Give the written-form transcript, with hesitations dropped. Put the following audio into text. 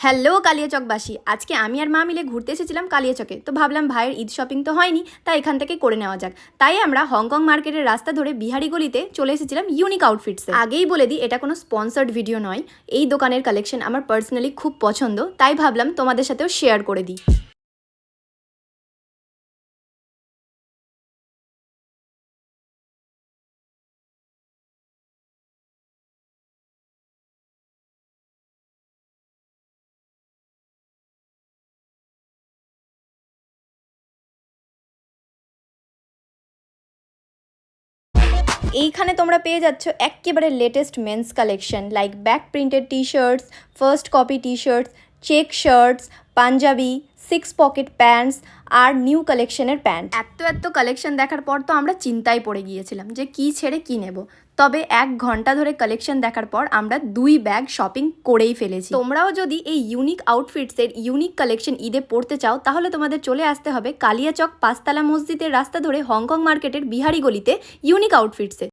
Hello কালিয়াচকবাসী, আজকে আমি আর মা মিলে ঘুরতে এসেছিলাম কালিয়াচকে। তো ভাবলাম ভাইয়ের ঈদ শপিং তো হয়নি, তাই এখান থেকে করে নেওয়া যাক। তাই আমরা হংকং মার্কেটের রাস্তা ধরে বিহারি গলিতে চলে এসেছিলাম ইউনিক আউটফিটসে। আগেই বলে দিই, এটা কোনো স্পন্সার্ড ভিডিও নয়। এই দোকানের কালেকশন আমার পার্সোনালি খুব পছন্দ, তাই ভাবলাম তোমাদের সাথেও শেয়ার করে দিই। এইখানে তোমরা পেয়ে যাচ্ছ একেবারে latest men's collection, like back printed T shirts, first copy T shirts, check shirts, panjabi, six pocket pants আর নিউ কালেকশনের প্যান্ট। এত কালেকশন দেখার পর তো আমরা চিন্তায় পড়ে গিয়েছিলাম যে কি ছেড়ে কি নেব। তবে 1 ঘন্টা ধরে কালেকশন দেখার পর আমরা 2 ব্যাগ শপিং করেই ফেলেছি। তোমরাও যদি এই ইউনিক আউটফিটসের ইউনিক কালেকশন ঈদে পড়তে চাও, তাহলে তোমাদের চলে আসতে হবে কালিয়াচক 5 তলা মসজিদের রাস্তা ধরে হংকং মার্কেটের বিহারি গলিতে ইউনিক আউটফিটসে।